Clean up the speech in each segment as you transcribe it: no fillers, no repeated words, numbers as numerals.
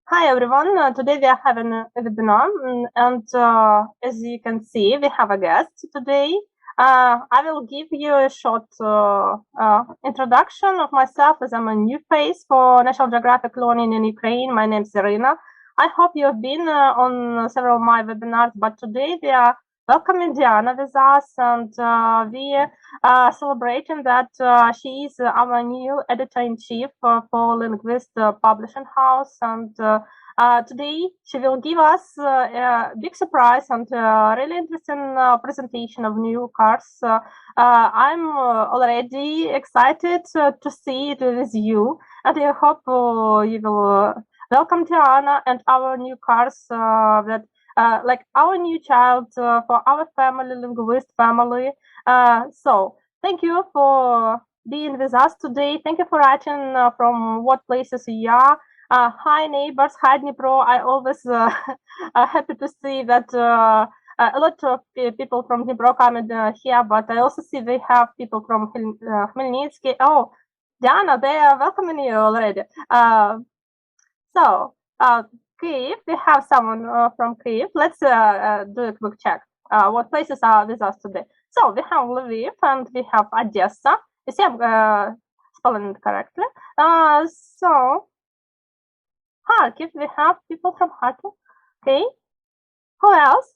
Hi everyone, today we are having a webinar and as you can see we have a guest today. I will give you a short introduction of myself as I'm a new face for National Geographic Learning in Ukraine. My name is Irina. I hope you have been on several of my webinars, but today we are welcoming Diana with us and we are celebrating that she is our new editor-in-chief for Lingvist publishing house, and today she will give us a big surprise and really interesting presentation of new course. I'm already excited to see it with you, and I hope you will welcome Diana and our new course that like our new child for our family, Lingvist family. So thank you for being with us today. Thank you for writing from what places you are. Hi neighbors, hi Dnipro. I always happy to see that a lot of people from Dnipro coming here, but I also see they have people from Khmelnytsky. Oh, Diana, they are welcoming you already. Kyiv, we have someone from Kyiv. Let's do a quick check. What places are with us today? So we have Lviv and we have Odessa. You see, I'm spelling it correctly. So Kharkiv, we have people from Kharkiv. Okay. Who else?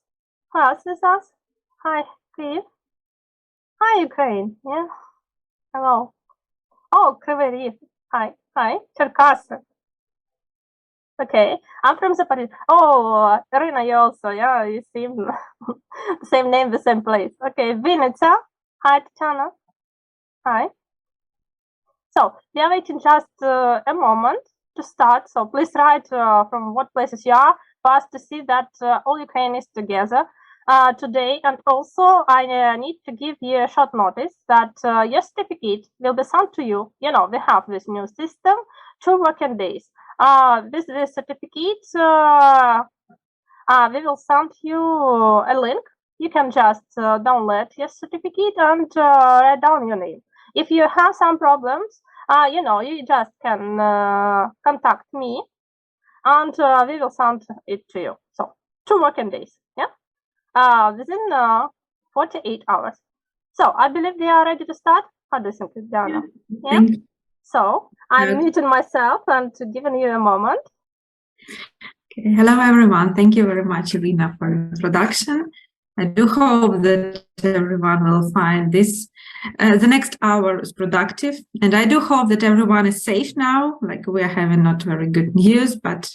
Who else is us? Hi, Kyiv. Hi, Ukraine. Yeah. Hello. Oh, Kryvyi Rih. Hi. Hi. Cherkasy. Okay, I'm from Zapis. Oh, Irina, you also, yeah, you seem the same name, the same place. Okay, Vinnytsia. Hi, Tatiana. Hi. So, we are waiting just a moment to start. So, please write from what places you are for us to see that all Ukraine is together today. And also, I need to give you a short notice that your certificate will be sent to you. You know, we have this new system, 2 working days. With the certificate, we will send you a link. You can just download your certificate and write down your name. If you have some problems, you know, you just can contact me and we will send it to you. So 2 working days, yeah, within 48 hours. So I believe we are ready to start. How do you think, Diana? Yeah. So I'm muting myself and giving you a moment. Okay. Hello, everyone. Thank you very much, Irina, for the introduction. I do hope that everyone will find this the next hour is productive, and I do hope that everyone is safe now. Like, we are having not very good news, but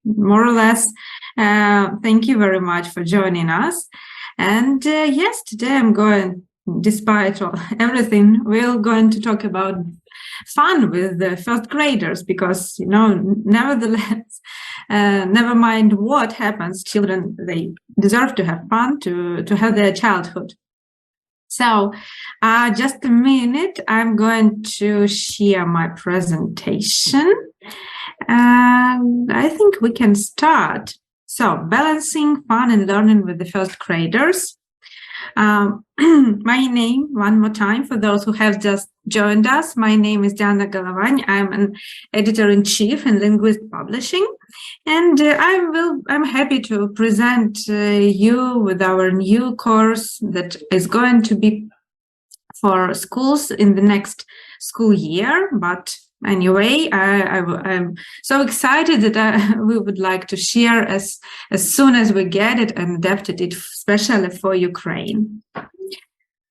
more or less. Thank you very much for joining us. And yes, today I'm going, despite everything, we're going to talk about fun with the first graders, because, you know, nevertheless, never mind what happens, children, they deserve to have fun, to have their childhood. So just a minute, I'm going to share my presentation, and I think we can start. So, balancing fun and learning with the first graders. My name, one more time, for those who have just joined us, my name is Dіаною Головань. I'm an editor-in-chief in Lingvist Publishing, and I'm happy to present you with our new course that is going to be for schools in the next school year. But anyway, I'm so excited that we would like to share as soon as we get it and adapted it especially for Ukraine.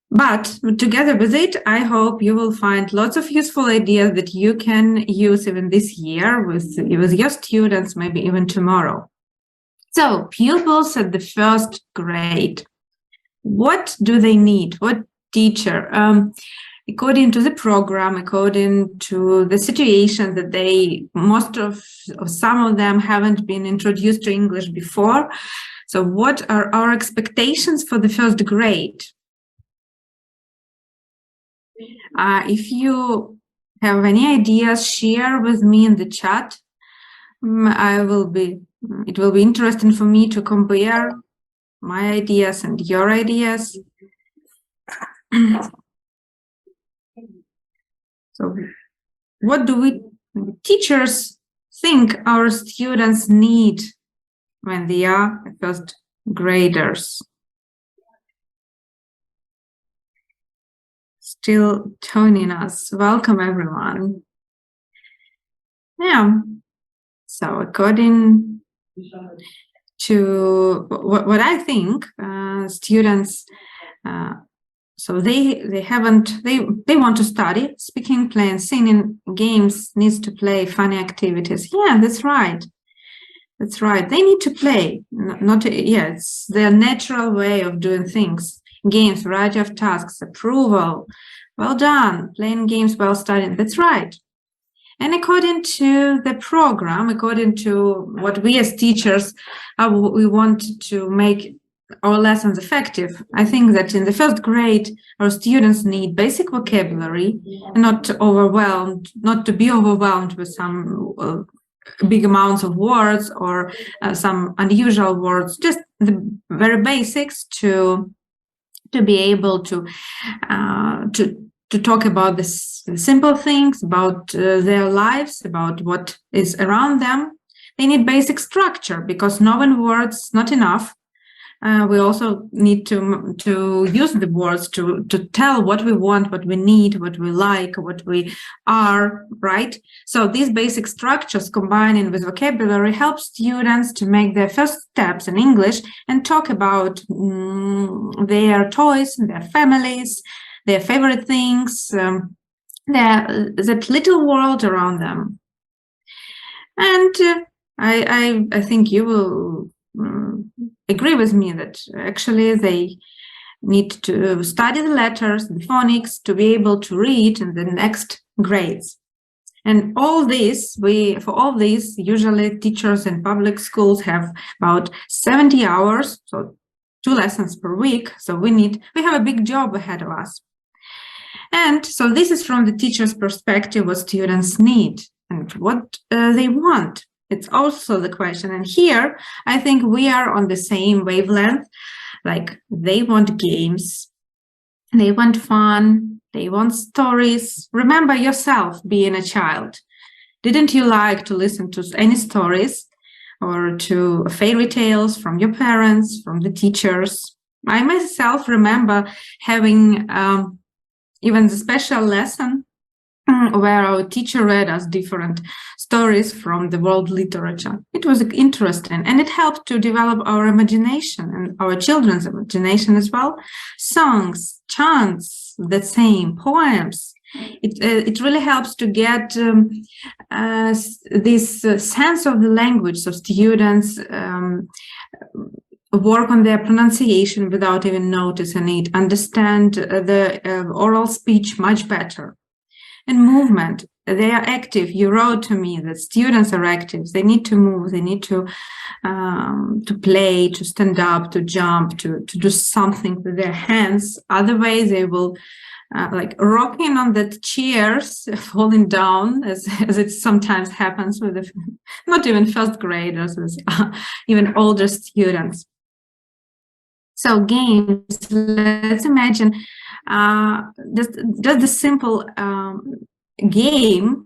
But together with it, I hope you will find lots of useful ideas that you can use even this year with your students, maybe even tomorrow. So, pupils at the first grade, what do they need? What teacher? According to the program, according to the situation that most of some of them haven't been introduced to English before. So what are our expectations for the first grade? If you have any ideas, share with me in the chat. It will be interesting for me to compare my ideas and your ideas. So what do we teachers think our students need when they are first graders? Still joining us. Welcome, everyone. Yeah. So according to what I think, students, so they want to study, speaking, playing, singing, games, needs to play, funny activities. Yeah, that's right. That's right. They need to play. It's their natural way of doing things. Games, variety of tasks, approval. Well done. Playing games while studying. That's right. And according to the program, according to what we as teachers, we want to make our lessons effective. I think that in the first grade, our students need basic vocabulary, and not to be overwhelmed with some big amounts of words or some unusual words, just the very basics to be able to talk about the simple things, about their lives, about what is around them. They need basic structure, because knowing words not enough. We also need to use the words to tell what we want, what we need, what we like, what we are, right? So these basic structures combining with vocabulary help students to make their first steps in English and talk about their toys, their families, their favorite things, that little world around them. And I think you will agree with me that actually they need to study the letters, the phonics, to be able to read in the next grades. And for all this, usually teachers in public schools have about 70 hours, so 2 lessons per week. So we have a big job ahead of us. And so this is from the teacher's perspective, what students need and what they want. It's also the question. And here, I think we are on the same wavelength. Like, they want games, they want fun, they want stories. Remember yourself being a child. Didn't you like to listen to any stories or to fairy tales from your parents, from the teachers? I myself remember having even the special lesson where our teacher read us different stories from the world literature. It was interesting, and it helped to develop our imagination and our children's imagination as well. Songs, chants, the same, poems. It really helps to get this sense of the language, so students work on their pronunciation without even noticing it, understand the oral speech much better. And movement, they are active. You wrote to me that students are active. They need to move. They need to play, to stand up, to jump, to do something with their hands. Otherwise, they will like rocking on the chairs, falling down, as it sometimes happens with not even first graders, with even older students. So games, let's imagine just the simple game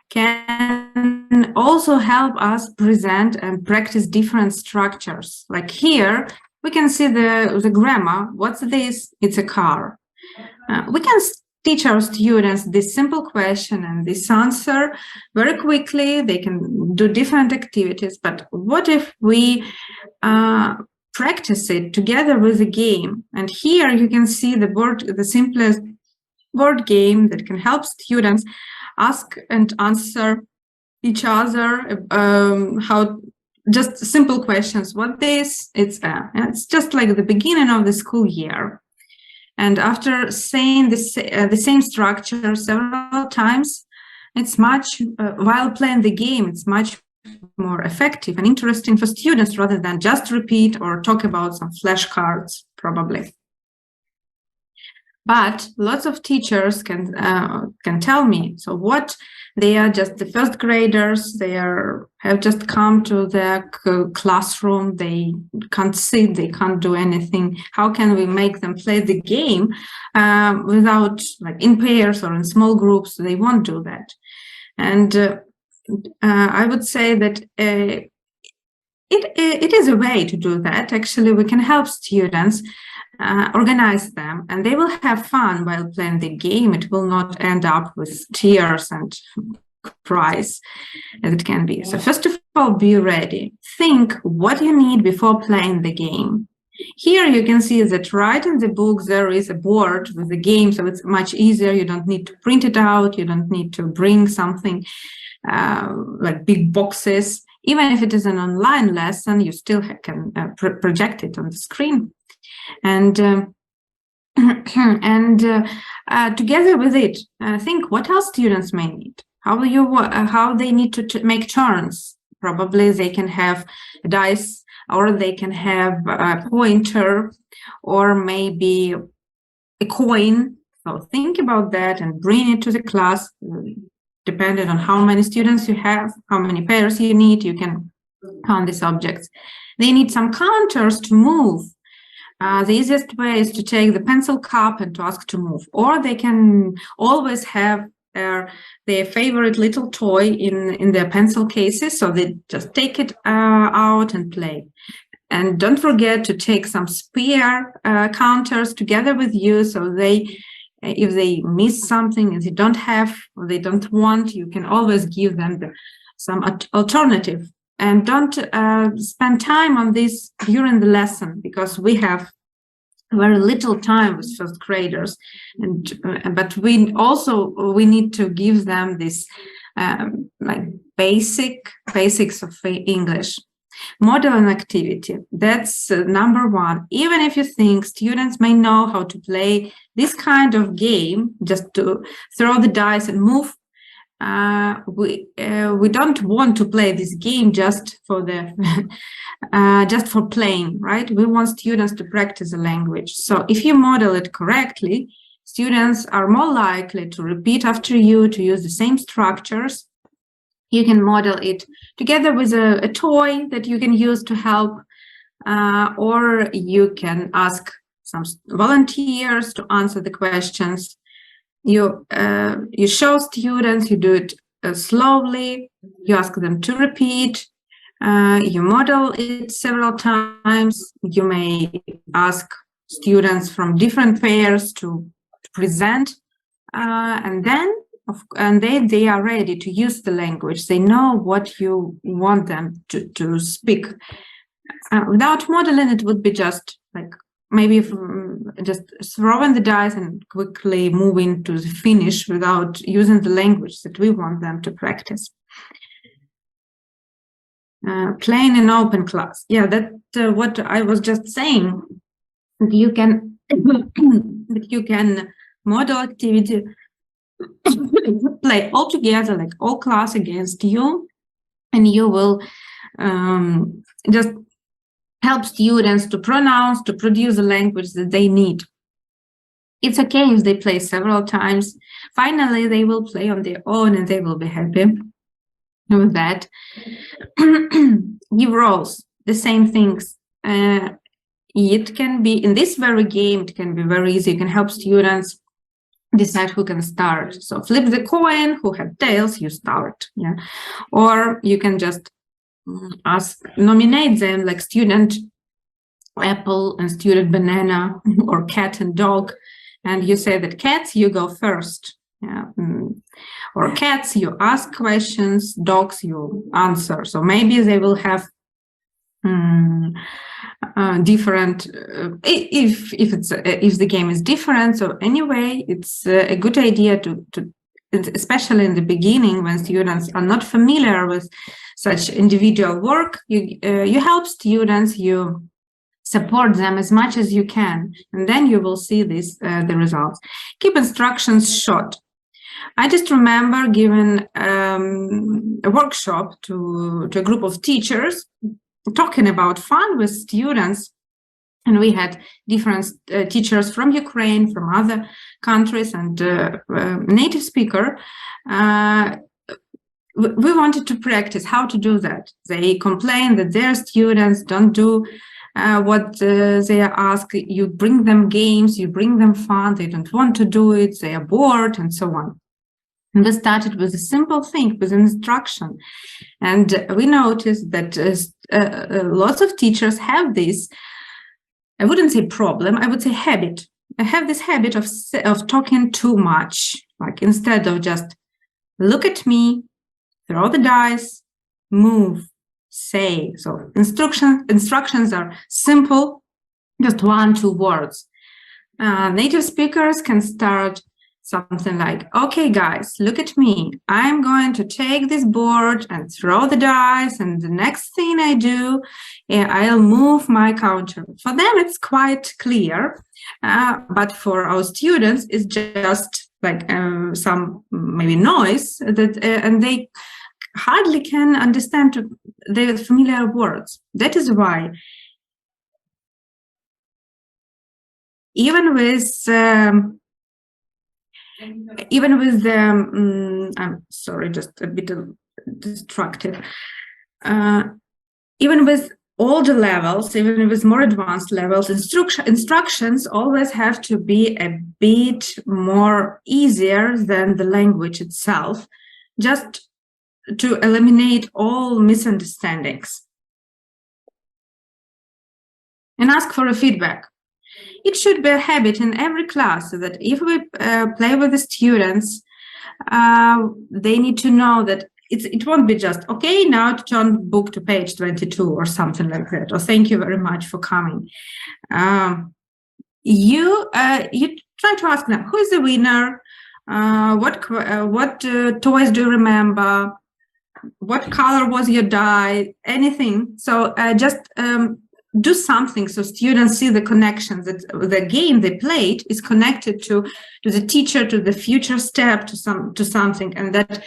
can also help us present and practice different structures. Like here, we can see the grammar. What's this? It's a car. We can teach our students this simple question and this answer very quickly. They can do different activities. But what if we practice it together with a game? And here you can see the simplest board game that can help students ask and answer each other how just simple questions. What this? It's just like the beginning of the school year. And after saying the same structure several times, it's much while playing the game, it's much more effective and interesting for students rather than just repeat or talk about some flashcards, probably. But lots of teachers can tell me, so what, they are just the first graders, have just come to their classroom, they can't sit, they can't do anything. How can we make them play the game without, like, in pairs or in small groups? They won't do that. And I would say that it is a way to do that. Actually, we can help students organize them, and they will have fun while playing the game. It will not end up with tears and cries as it can be. So first of all, be ready. Think what you need before playing the game. Here you can see that right in the book there is a board with the game, so it's much easier. You don't need to print it out. You don't need to bring something like big boxes. Even if it is an online lesson, you still can project it on the screen. And together with it, think what else students may need. How they need to make turns. Probably they can have a dice, or they can have a pointer, or maybe a coin. So think about that and bring it to the class. Depending on how many students you have, how many pairs you need, you can count these objects. They need some counters to move. The easiest way is to take the pencil cup and to ask to move, or they can always have their favorite little toy in their pencil cases, so they just take it out and play. And don't forget to take some spare counters together with you, so if they miss something and they don't have or they don't want, you can always give them some alternative. And don't spend time on this during the lesson, because we have very little time with first graders, but we need to give them this like basics of English. Model an activity. That's number one. Even if you think students may know how to play this kind of game, just to throw the dice and move, we don't want to play this game just for playing, right? We want students to practice the language. So if you model it correctly, students are more likely to repeat after you, to use the same structures. You can model it together with a toy that you can use to help, or you can ask some volunteers to answer the questions. You show students, you do it slowly, you ask them to repeat, you model it several times. You may ask students from different pairs to present, and then they are ready to use the language. They know what you want them to speak. Without modeling, it would be just like maybe just throwing the dice and quickly moving to the finish without using the language that we want them to practice. Playing in open class. Yeah, that's what I was just saying. You can model activity, play all together, like all class against you, and you will just help students to pronounce, to produce the language that they need. It's okay if they play several times. Finally, they will play on their own and they will be happy with that. Give roles, the same things. It can be, in this very game, it can be very easy. You can help students decide who can start. So flip the coin, who had tails, you start. Yeah. Or you can just nominate them, like student apple and student banana, or cat and dog, and you say that cats, you go first. Yeah. Or cats, you ask questions, dogs, you answer. So maybe they will have different, if the game is different. So anyway, it's a good idea to especially in the beginning, when students are not familiar with such individual work, you help students, you support them as much as you can, and then you will see this the results. Keep instructions short. I just remember giving a workshop to a group of teachers, talking about fun with students, and we had different teachers from Ukraine, from other countries, and native speaker. We wanted to practice how to do that. They complained that their students don't do what they are asked. You bring them games, you bring them fun, they don't want to do it, they are bored, and so on. And we started with a simple thing, with an instruction. And we noticed that lots of teachers have this, I wouldn't say problem, I would say habit. I have this habit of talking too much, like instead of just look at me, throw the dice, move, say. So instructions are simple, just 1-2 words. Native speakers can start something like, okay, guys, look at me. I'm going to take this board and throw the dice, and the next thing I do, I'll move my counter. For them, it's quite clear, but for our students, it's just like some maybe noise, that, and they hardly can understand the familiar words. That is why even with the, I'm sorry, just a bit distracted. Even with older levels, even with more advanced levels, instructions always have to be a bit more easier than the language itself, just to eliminate all misunderstandings. And ask for a feedback. It should be a habit in every class so that if we play with the students, they need to know that it won't be just, okay, now to turn book to page 22 or something like that, or thank you very much for coming. You try to ask them, who is the winner? What toys do you remember? What color was your die? Anything. So just do something so students see the connections, that the game they played is connected to the teacher, to the future step, to something, and that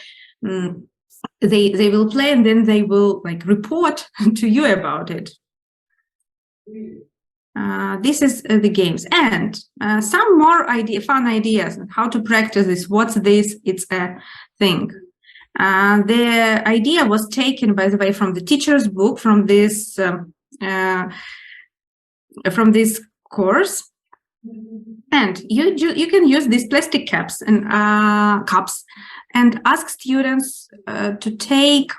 they will play, and then they will like report to you about it. This is the games, and some more fun ideas on how to practice this. What's this? It's a thing. The idea was taken, by the way, from the teacher's book, from this course, and you can use these plastic caps and cups and ask students to take,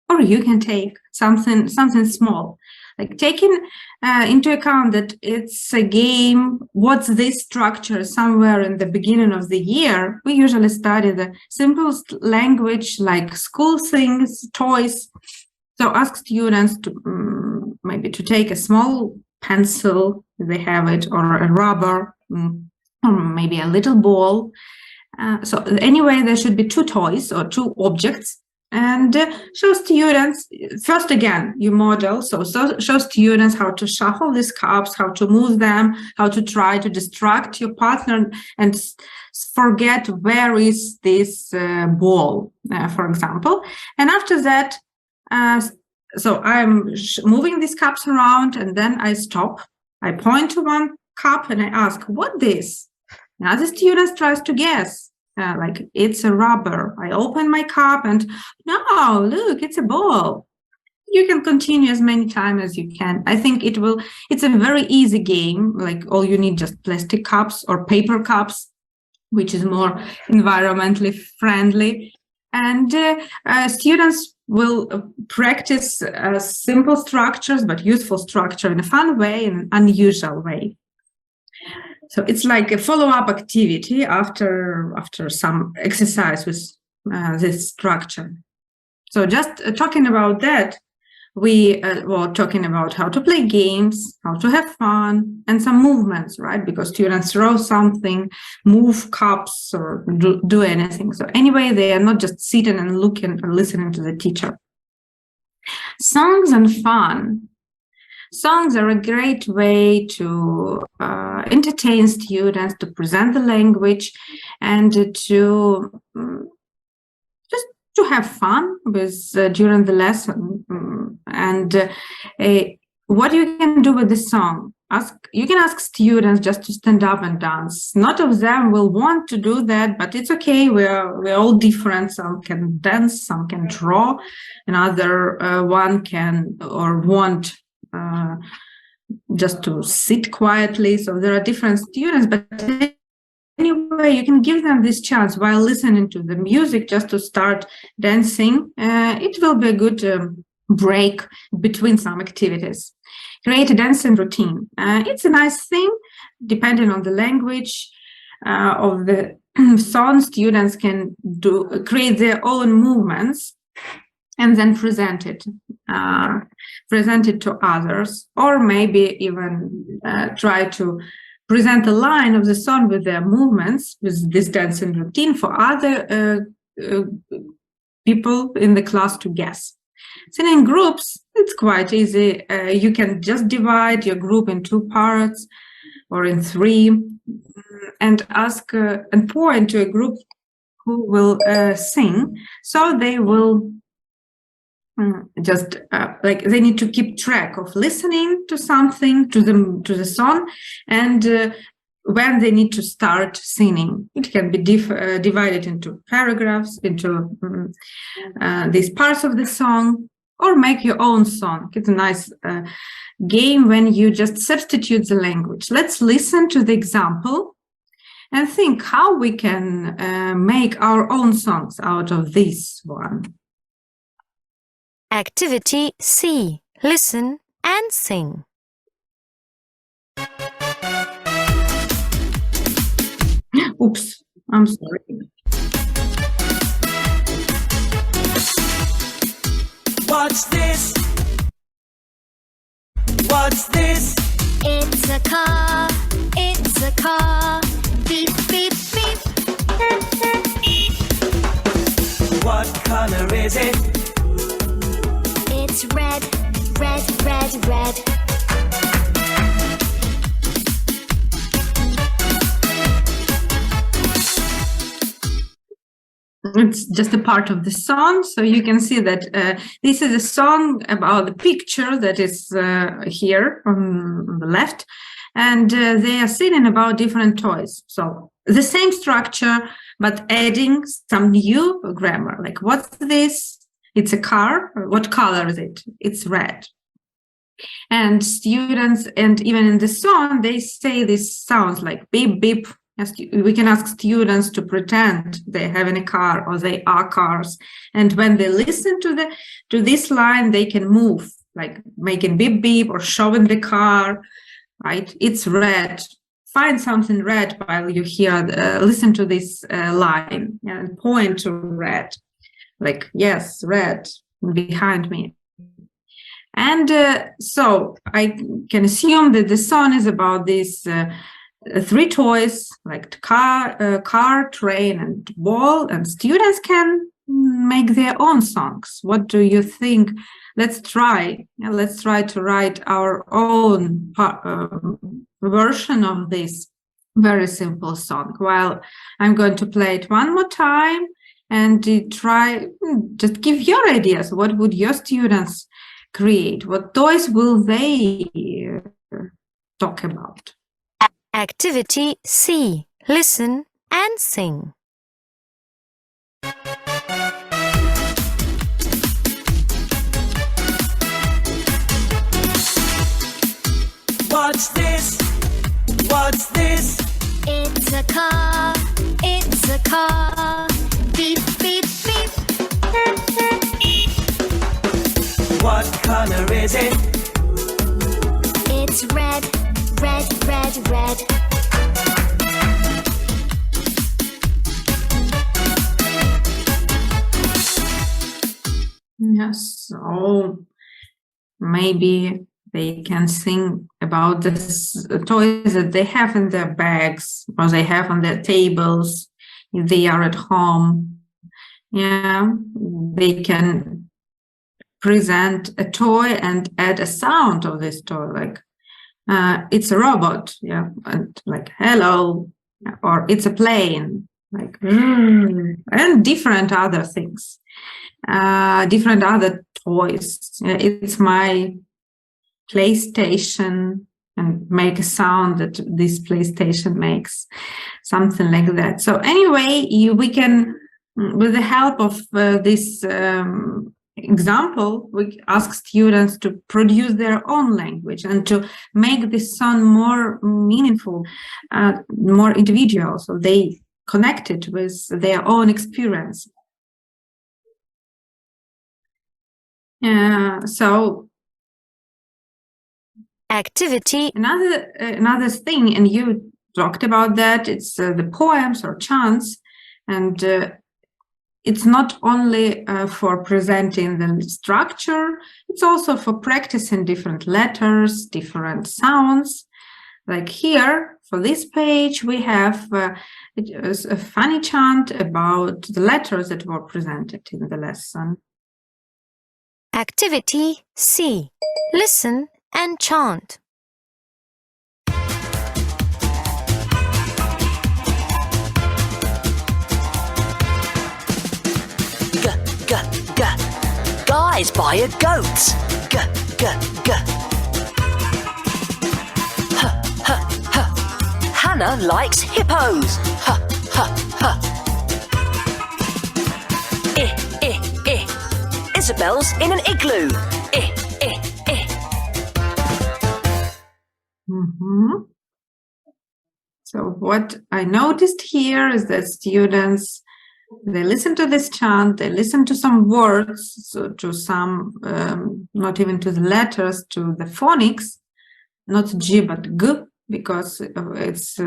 or you can take something small, like taking into account that it's a game. What's this structure? Somewhere in the beginning of the year, we usually study the simplest language like school things, toys. So ask students to maybe to take a small pencil, if they have it, or a rubber, or maybe a little ball. So anyway, there should be 2 toys or 2 objects, and show students, first again, you model, so show students how to shuffle these cups, how to move them, how to try to distract your partner and forget where is this ball, for example. And after that, so I'm moving these cups around, and then I stop. I point to one cup and I ask, what this? Now the student tries to guess, like it's a rubber. I open my cup and no, look, it's a ball. You can continue as many times as you can. I think it's a very easy game. Like all you need just plastic cups or paper cups, which is more environmentally friendly. And students will practice simple structures, but useful structure in a fun way, in an unusual way. So it's like a follow-up activity after some exercise with this structure. So just talking about that, we were talking about how to play games, how to have fun, and some movements, right? Because students throw something, move cups, or do anything. So anyway, they are not just sitting and looking or listening to the teacher. Songs and fun. Songs are a great way to entertain students, to present the language, and to have fun with during the lesson. And what you can do with the song, you can ask students just to stand up and dance. Not of them will want to do that, but it's okay. We're all different. Some can dance, some can draw, another one can or want just to sit quietly. So there are different students, but anyway, you can give them this chance while listening to the music just to start dancing. It will be a good break between some activities. Create a dancing routine. It's a nice thing, depending on the language of the song. Students can create their own movements and then present it to others, or maybe even try to present a line of the song with their movements, with this dancing routine for other people in the class to guess. Singing groups, it's quite easy. You can just divide your group in 2 parts or in 3 and ask and point to a group who will sing. So they will just like they need to keep track of listening to something, to the song, and when they need to start singing. It can be divided into paragraphs, into these parts of the song, or make your own song. It's a nice game when you just substitute the language. Let's listen to the example and think how we can make our own songs out of this one. Activity C. Listen and sing. Oops, I'm sorry. What's this? What's this? It's a car. It's a car. Beep, beep, beep. What color is it? It's red, red, red, red. It's just a part of the song, so you can see that this is a song about the picture that is here on the left, and they are singing about different toys. So the same structure, but adding some new grammar, like what's this? It's a car. What color is it? It's red. And students, and even in the song, they say these sounds like beep, beep. We can ask students to pretend they have a car or they are cars. And when they listen to this line, they can move, like making beep, beep or showing the car, right? It's red. Find something red while you hear, listen to this line and point to red. Like, yes, red behind me. And so I can assume that the song is about these 3 toys, like car, train, and ball, and students can make their own songs. What do you think? Let's try. Let's try to write our own version of this very simple song. While I'm going to play it one more time, and try, just give your ideas. What would your students create? What toys will they talk about? Activity C. Listen and sing. What's this? What's this? It's a car. It's a car. Beep, beep, beep. What color is it? It's red, red, red, red. Yes, so maybe they can sing about the toys that they have in their bags or they have on their tables if they are at home. Yeah, they can present a toy and add a sound of this toy, like it's a robot, yeah, and like hello, or it's a plane, like and different other things, different other toys. It's my PlayStation, and make a sound that this PlayStation makes, something like that. So anyway, we can, with the help of this example, we ask students to produce their own language and to make this sound more meaningful, more individual, so they connect it with their own experience. So Activity another thing, and you talked about that, it's the poems or chants, and it's not only for presenting the structure, it's also for practicing different letters, different sounds. Like here, for this page, we have a funny chant about the letters that were presented in the lesson. Activity C. Listen and chant. Guys buy a goat. Hannah likes hippos. Isabel's in an igloo. So what I noticed here is that students, they listen to this chant, they listen to some words, so to some, not even to the letters, to the phonics, not G but G, because it's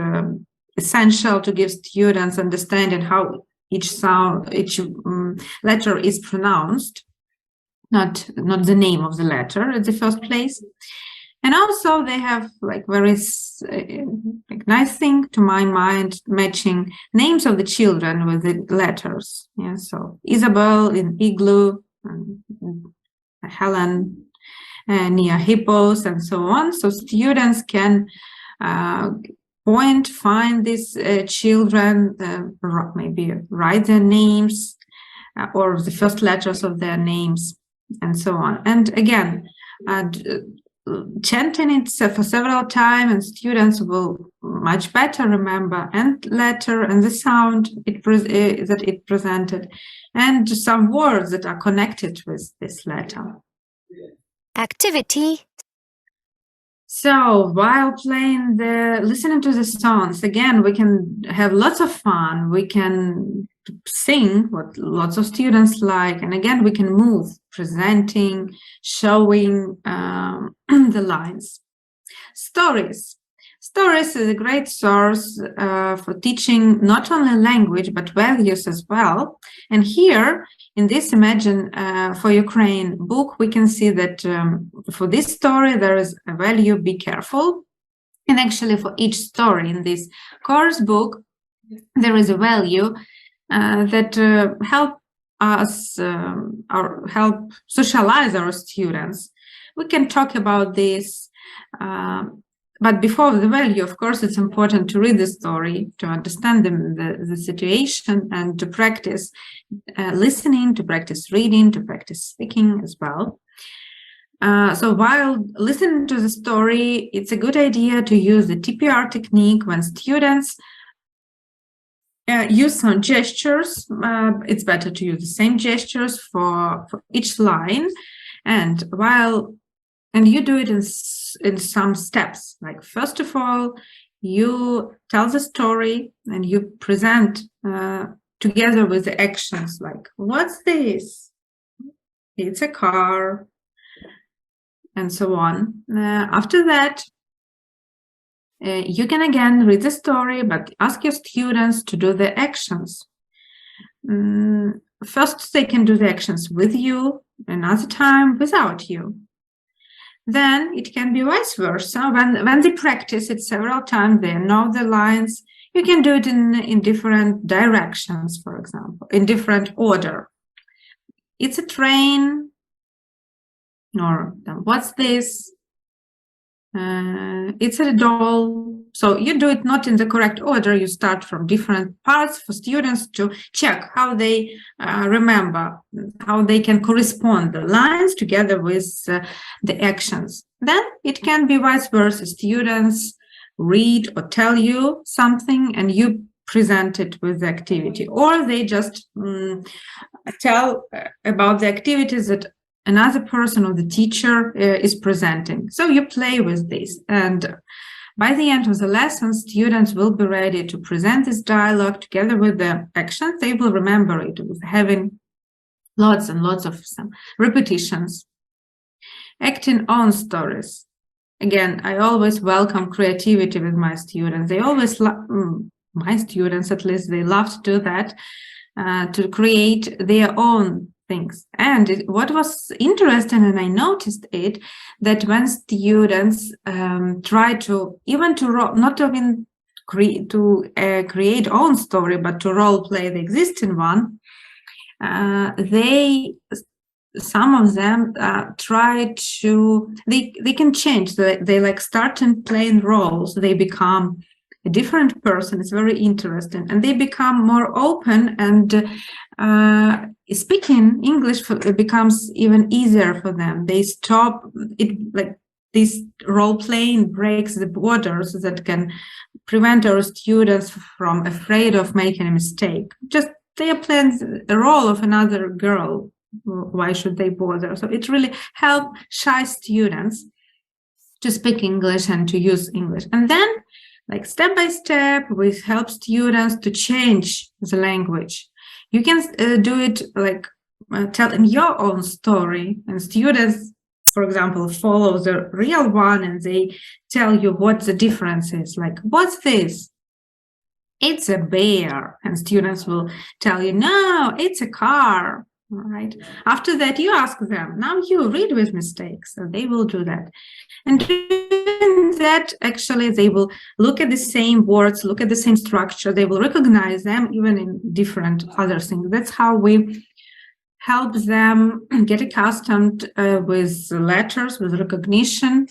essential to give students understanding how each sound, each letter is pronounced, not the name of the letter at the first place. And also they have like very like nice thing to my mind, matching names of the children with the letters. Yeah, so Isabel in igloo, Helen near hippos, and so on. So students can find these children, maybe write their names or the first letters of their names, and so on. And again, chanting it for several times, and students will much better remember and letter and the sound that it presented, and some words that are connected with this letter. Activity. So while listening to the songs, again, we can have lots of fun. We can sing what lots of students like, and again, we can move, presenting, showing the lines. Stories. Stories is a great source for teaching not only language but values as well. And here in this Imagine for Ukraine book, we can see that for this story there is a value, be careful. And actually for each story in this course book, there is a value that help us or help socialize our students. We can talk about this, but before the value, of course, it's important to read the story, to understand the situation, and to practice listening, to practice reading, to practice speaking as well. So while listening to the story, it's a good idea to use the TPR technique when students use some gestures. It's better to use the same gestures for each line, and you do it in some steps. Like first of all, you tell the story and you present together with the actions. Like, what's this? It's a car, and so on. After that, you can again read the story, but ask your students to do the actions. First, they can do the actions with you, another time without you. Then it can be vice versa. When they practice it several times, they know the lines. You can do it in different directions, for example, in different order. It's a train, or what's this? It's a doll. So you do it not in the correct order. You start from different parts for students to check how they remember, how they can correspond the lines together with the actions. Then it can be vice versa. Students read or tell you something and you presented with the activity, or they just tell about the activities that another person or the teacher is presenting. So you play with this, and by the end of the lesson, students will be ready to present this dialogue together with the actions. They will remember it with having lots and lots of some repetitions. Acting on stories. Again, I always welcome creativity with my students. They always, my students at least, they love to do that, to create their own things. And what was interesting, and I noticed it, that when students try to not even create own story, but to role play the existing one, some of them try to, they can change. They like start and playing roles. They become a different person. It's very interesting, and they become more open, and speaking English becomes even easier for them. They stop it, like this role playing breaks the borders that can prevent our students from afraid of making a mistake. Just they are playing the role of another girl. Why should they bother? So it really helps shy students to speak English and to use English. And then, like step by step, we help students to change the language. You can do it like telling your own story, and students, for example, follow the real one and they tell you what the difference is. Like, what's this? It's a bear. And students will tell you, no, it's a car. All right. After that, you ask them, now you read with mistakes. So they will do that. And doing that, actually, they will look at the same words, look at the same structure. They will recognize them even in different other things. That's how we help them get accustomed with letters, with recognition,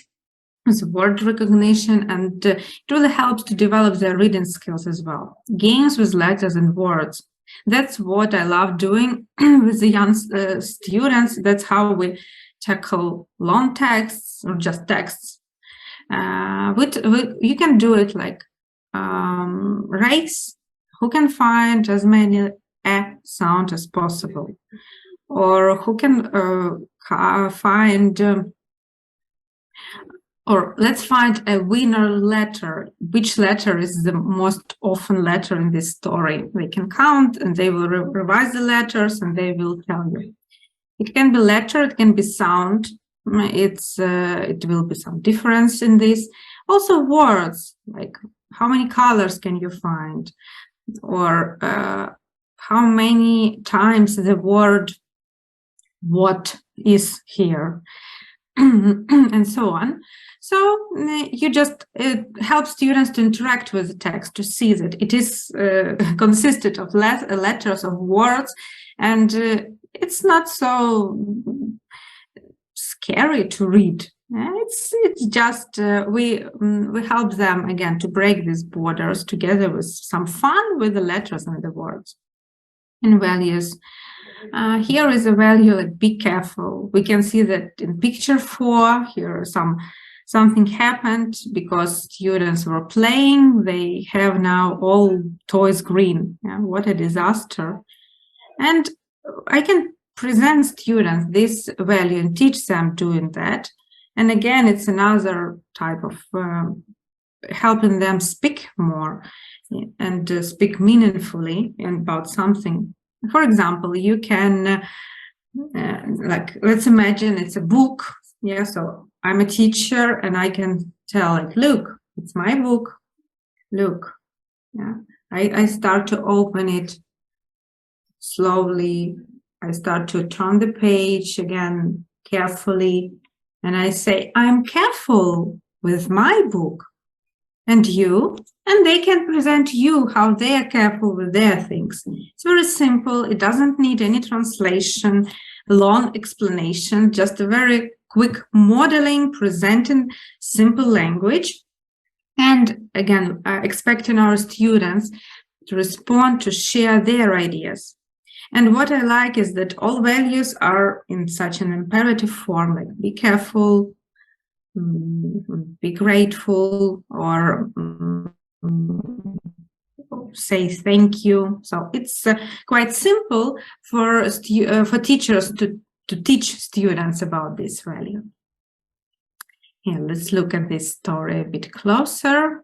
with word recognition, and it really helps to develop their reading skills as well. Games with letters and words. That's what I love doing with the young students. That's how we tackle long texts or just texts. You can do it like race. Who can find as many sound as possible, or who can find, or let's find a winner letter. Which letter is the most often letter in this story? They can count, and they will revise the letters, and they will tell you. It can be letter, it can be sound. It will be some difference in this. Also words, like how many colors can you find, or how many times the word what is here, and so on. So it helps students to interact with the text, to see that it is consisted of letters, of words, and it's not so scary to read. It's just we help them again to break these borders together with some fun with the letters and the words and values. Here is a value like be careful. We can see that in picture 4 here something happened because students were playing. They have now all toys green. Yeah, what a disaster. And I can present students this value and teach them doing that. And again, it's another type of helping them speak more and speak meaningfully about something. For example, you can, like, let's imagine it's a book. Yeah, so I'm a teacher and I can tell, like, look, it's my book. Look, yeah. I start to open it slowly. I start to turn the page again carefully. And I say, I'm careful with my book. And you, and they can present you how they are careful with their things. It's very simple. It doesn't need any translation, long explanation, just a very quick modeling, presenting simple language. And again, expecting our students to respond, to share their ideas. And what I like is that all values are in such an imperative form, like be careful, be grateful, or say thank you. So it's quite simple for teachers to teach students about this value. Here, let's look at this story a bit closer.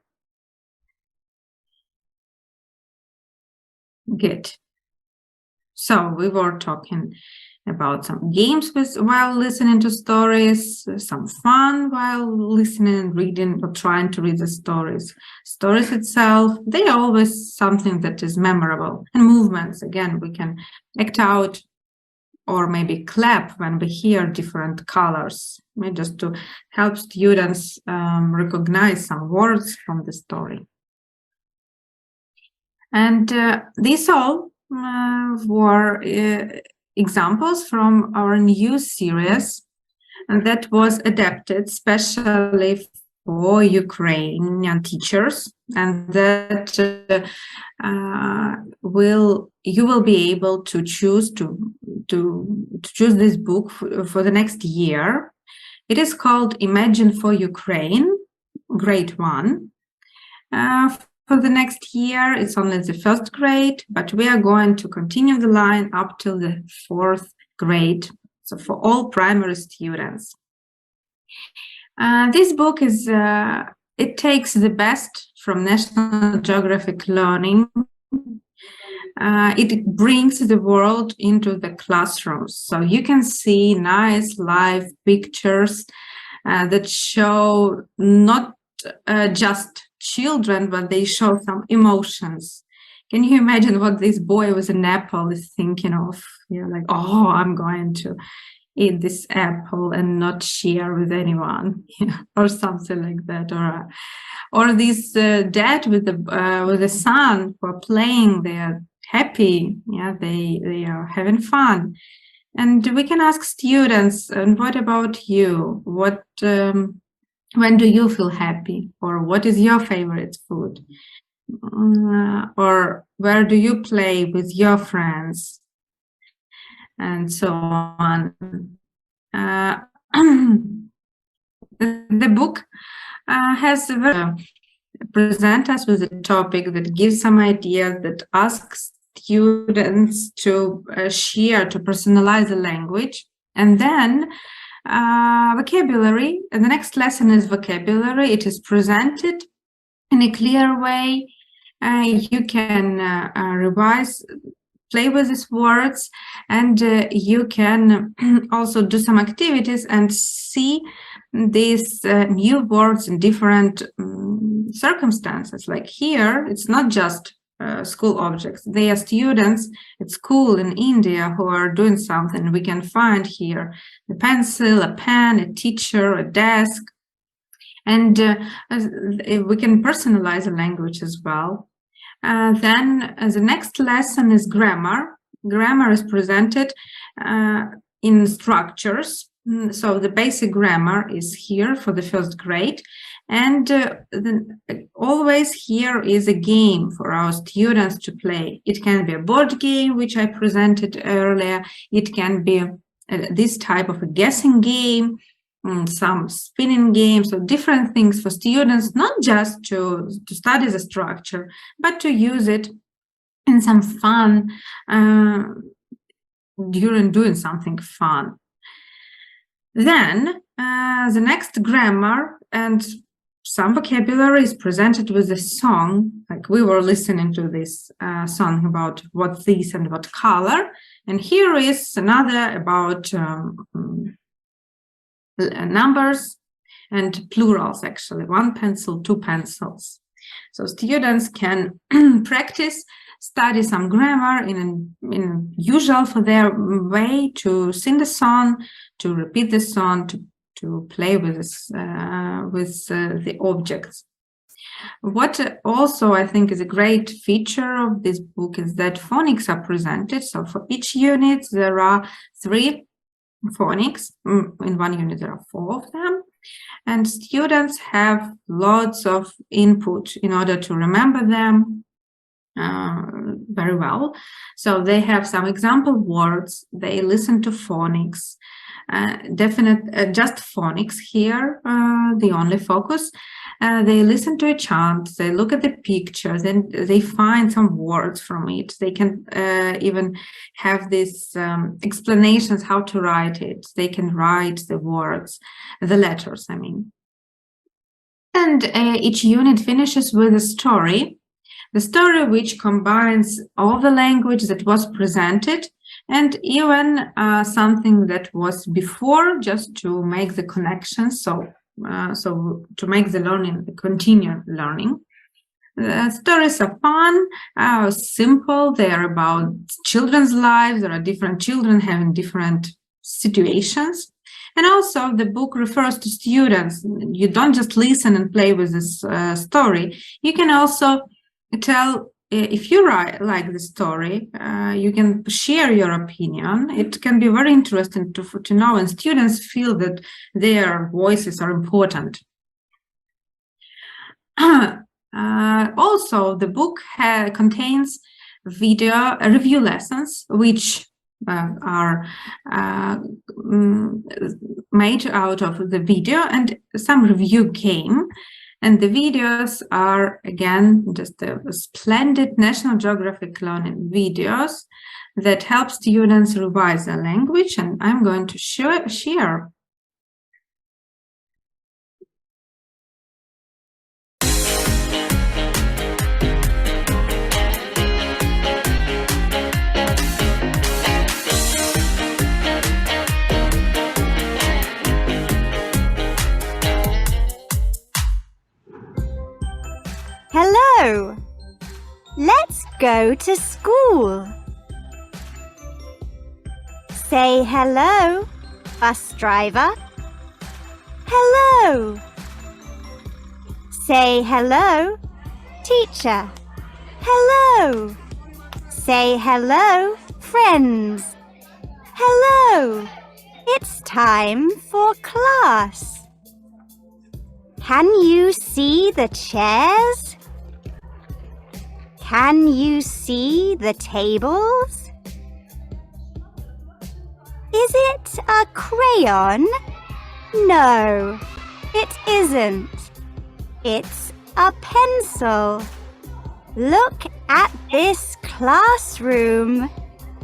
Good. So we were talking about some games while listening to stories, some fun while listening and reading or trying to read the stories. Stories itself, they are always something that is memorable. And movements, again, we can act out or maybe clap when we hear different colors, just to help students recognize some words from the story. And these all were examples from our new series that was adapted specially for Ukrainian teachers, and that you will be able to choose choose this book for the next year. It is called Imagine for Ukraine, Grade 1. For the next year, it's only the first grade, but we are going to continue the line up till the 4th grade, so for all primary students. This book is, it takes the best from National Geographic learning. It brings the world into the classrooms, so you can see nice live pictures that show not just children, but they show some emotions. Can you imagine what this boy with an apple is thinking of? You're like, oh, I'm going to eat this apple and not share with anyone, or something like that. Or this dad with the son who are playing, they are happy, they are having fun. And we can ask students, and what about you? When do you feel happy? Or what is your favorite food? Or where do you play with your friends? And so on. The book has present us with a topic that gives some ideas, that asks students to share, to personalize the language, and then vocabulary. And the next lesson is vocabulary. It is presented in a clear way. You can revise, play with these words, and you can also do some activities and see these new words in different circumstances. Like here, it's not just school objects. They are students at school in India who are doing something. We can find here a pencil, a pen, a teacher, a desk, and we can personalize the language as well. Then the next lesson is grammar. Grammar is presented in structures. So the basic grammar is here for the first grade. And always here is a game for our students to play. It can be a board game, which I presented earlier. It can be this type of a guessing game, some spinning games, so different things for students, not just to study the structure, but to use it in some fun during doing something fun. Then the next grammar and some vocabulary is presented with a song, like we were listening to this song about what this and what color. And here is another about numbers and plurals, actually, 1 pencil, 2 pencils. So students can practice, study some grammar in usual for their way, to sing the song, to repeat the song, to play with this, the objects. What also I think is a great feature of this book is that phonics are presented. So for each unit there are 3 phonics. In one unit there are 4 of them, and students have lots of input in order to remember them very well. So they have some example words, they listen to phonics, just phonics here, the only focus, they listen to a chant, they look at the pictures, and they find some words from it. They can even have these explanations how to write it. They can write the words, the letters, I mean. And each unit finishes with a story. The story which combines all the language that was presented and even something that was before, just to make the connection, so to make the learning, continue learning. The stories are fun, simple, they are about children's lives. There are different children having different situations. And also the book refers to students. You don't just listen and play with this story. You can also tell, if you like the story, you can share your opinion. It can be very interesting to know, and students feel that their voices are important. Also, the book contains video review lessons, which are made out of the video, and some review game. And the videos are, again, just a splendid National Geographic learning videos that help students revise their language, and I'm going to share. Hello! Let's go to school. Say hello, bus driver. Hello. Say hello, teacher. Hello. Say hello, friends. Hello. It's time for class. Can you see the chairs? Can you see the tables? Is it a crayon? No, it isn't. It's a pencil. Look at this classroom.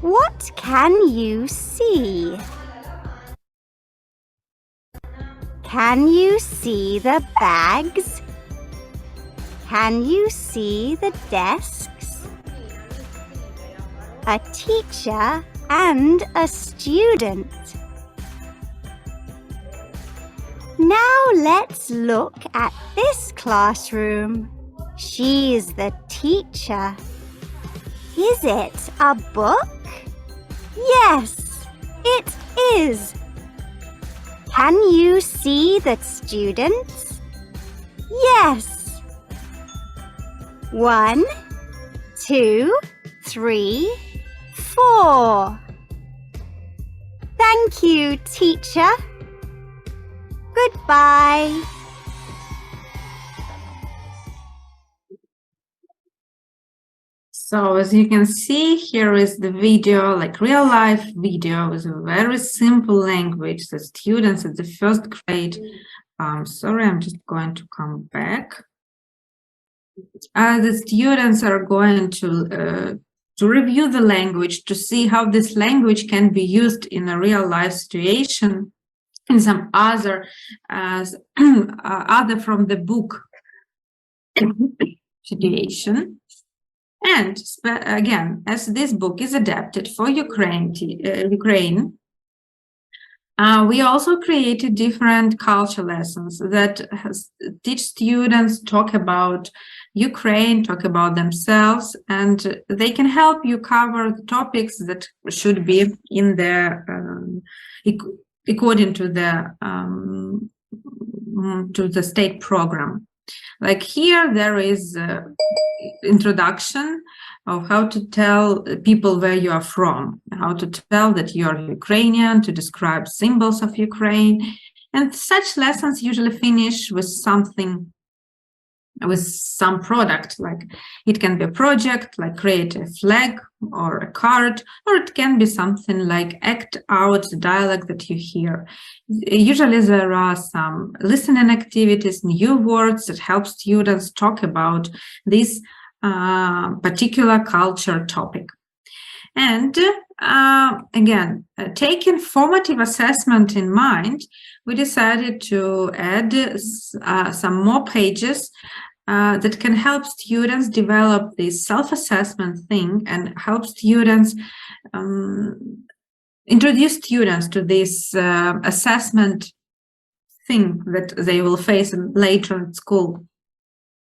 What can you see? Can you see the bags? Can you see the desks? A teacher and a student. Now let's look at this classroom. She's the teacher. Is it a book? Yes, it is. Can you see the students? Yes. 1, 2, 3, 4. Thank you, teacher. Goodbye. So as you can see, here is the video, like real life video with a very simple language. The students at the first grade, sorry, I'm just going to come back. The students are going to review the language, to see how this language can be used in a real life situation, in some other from the book situation. And again, as this book is adapted for Ukraine, we also created different culture lessons that teach students talk about Ukraine, talk about themselves, and they can help you cover the topics that should be in the according to the state program. Like here, there is introduction of how to tell people where you are from, how to tell that you are Ukrainian, to describe symbols of Ukraine. And such lessons usually finish with something with some product, like it can be a project, like create a flag or a card, or it can be something like act out the dialogue that you hear. Usually there are some listening activities, new words that help students talk about this particular culture topic. And again, taking formative assessment in mind, we decided to add some more pages that can help students develop this self-assessment thing and help students introduce students to this assessment thing that they will face later at school.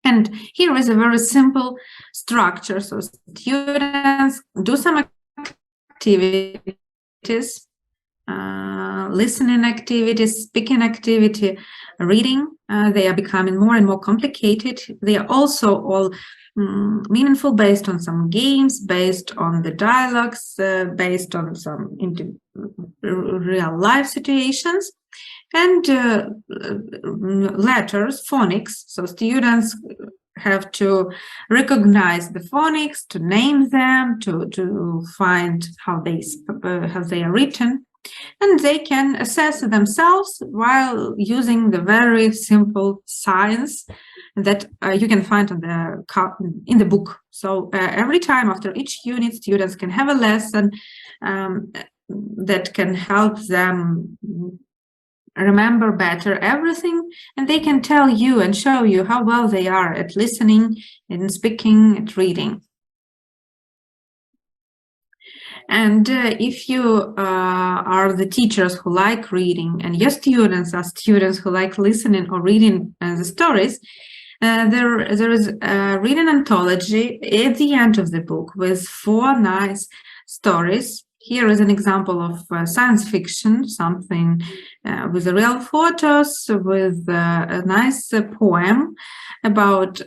And here is a very simple structure. So students do some activities, listening activities, speaking activity, reading. They are becoming more and more complicated. They are also all meaningful, based on some games, based on the dialogues, based on some real life situations. And letters, phonics, so students have to recognize the phonics, to name them, to find how they are written, and they can assess themselves while using the very simple signs that you can find in the book. So every time after each unit, students can have a lesson that can help them remember better everything, and they can tell you and show you how well they are at listening and speaking and reading. And if you are the teachers who like reading and your students are students who like listening or reading the stories, there is a reading anthology at the end of the book with 4 nice stories. Here is an example of science fiction, something with real photos, with a nice poem about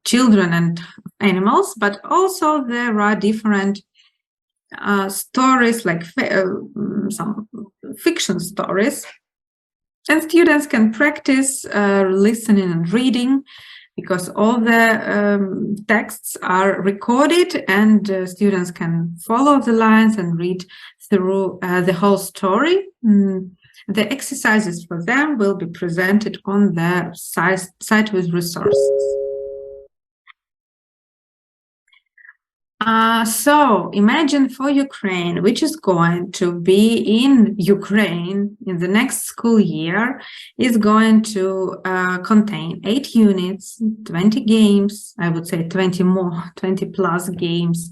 children and animals, but also there are different stories, like some fiction stories. And students can practice listening and reading, because all the texts are recorded, and students can follow the lines and read through the whole story. The exercises for them will be presented on the site with resources. So imagine for Ukraine, which is going to be in Ukraine in the next school year, is going to contain 8 units, 20 games, I would say 20 plus games,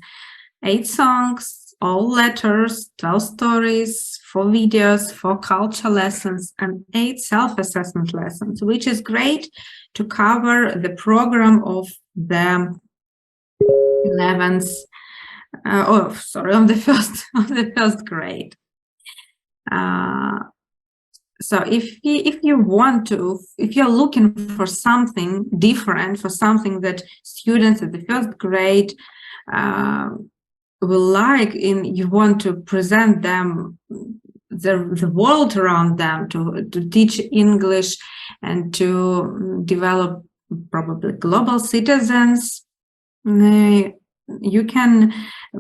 8 songs, all letters, 12 stories, 4 videos, 4 culture lessons, and 8 self-assessment lessons, which is great to cover the program of the 11th, of the first grade. So if you're looking for something different, for something that students at the first grade will like, and you want to present them the world around them, to teach English and to develop probably global citizens, you can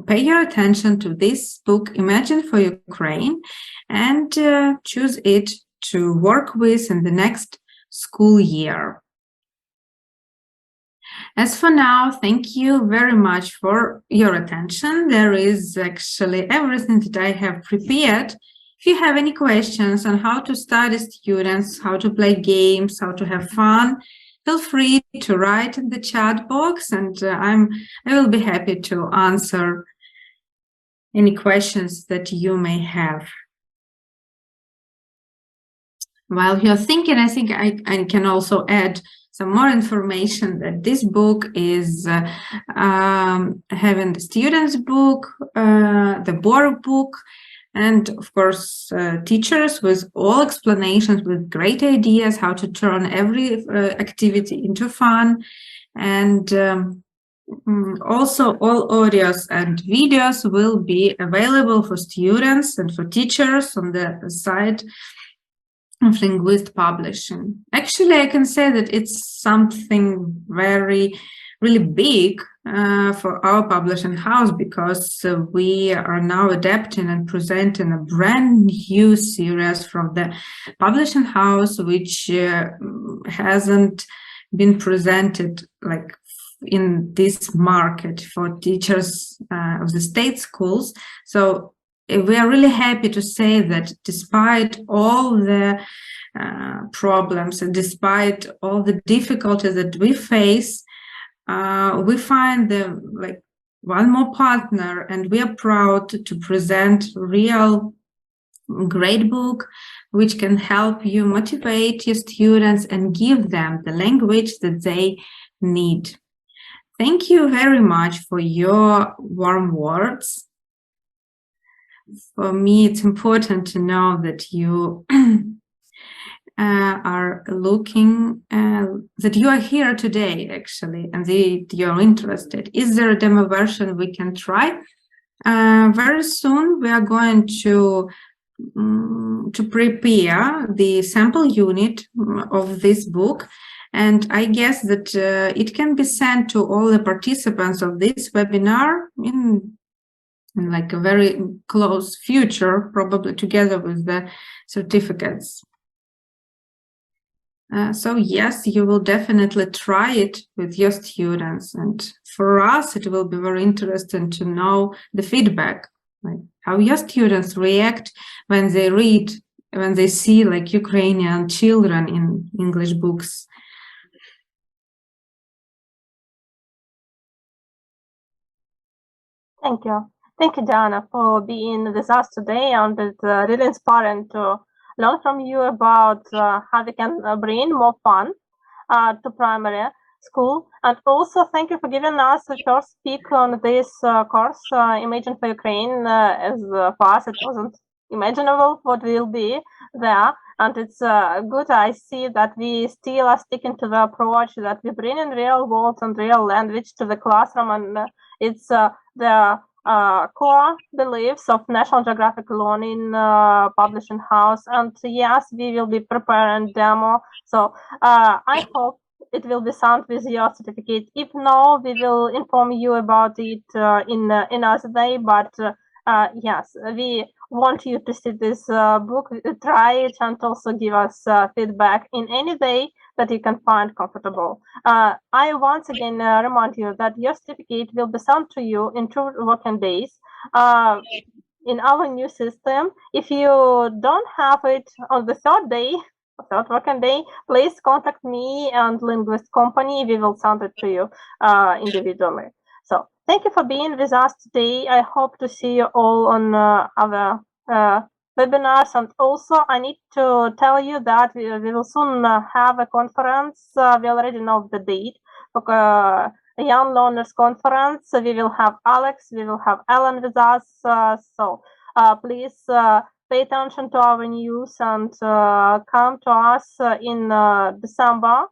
pay your attention to this book, Imagine for Ukraine, and choose it to work with in the next school year. As for now, thank you very much for your attention. There is actually everything that I have prepared. If you have any questions on how to study students, how to play games, how to have fun, feel free to write in the chat box, and I will be happy to answer any questions that you may have. While you're thinking, I think I can also add some more information that this book is having the student's book, the board book, and of course teachers with all explanations, with great ideas how to turn every activity into fun, and also all audios and videos will be available for students and for teachers on the site of Linguist publishing. Actually, I can say that it's something really big for our publishing house, because we are now adapting and presenting a brand new series from the publishing house, which hasn't been presented like in this market for teachers of the state schools. So we are really happy to say that despite all the problems and despite all the difficulties that we face, we find one more partner, and we are proud to present real great book which can help you motivate your students and give them the language that they need. Thank you very much for your warm words. For me, it's important to know that you are looking, that you are here today, actually, and that you're interested. Is there a demo version we can try? Very soon we are going to prepare the sample unit of this book, and I guess that it can be sent to all the participants of this webinar in like a very close future, probably together with the certificates. So yes, you will definitely try it with your students, and for us it will be very interesting to know the feedback, like how your students react when they read, when they see like Ukrainian children in English books. Thank you. Thank you, Diana, for being with us today, and it's really inspiring to learn from you about how we can bring more fun to primary school. And also thank you for giving us the first speak on this course, Imagine for Ukraine. As for us, it wasn't imaginable what will be there. And it's good. I see that we still are sticking to the approach that we bring in real words and real language to the classroom. And it's the core beliefs of National Geographic Learning Publishing House. And yes, we will be preparing demo. So I hope it will be sent with your certificate. If no, we will inform you about it in another day. But yes, we want you to see this book, try it, and also give us feedback in any day that you can find comfortable. I once again remind you that your certificate will be sent to you in 2 working days in our new system. If you don't have it on the third working day, please contact me and Lingvist company. We will send it to you individually. So thank you for being with us today. I hope to see you all on our webinars. And also I need to tell you that we will soon have a conference. We already know the date for a Young Learners Conference. We will have Alex, we will have Ellen with us. So please pay attention to our news and come to us in December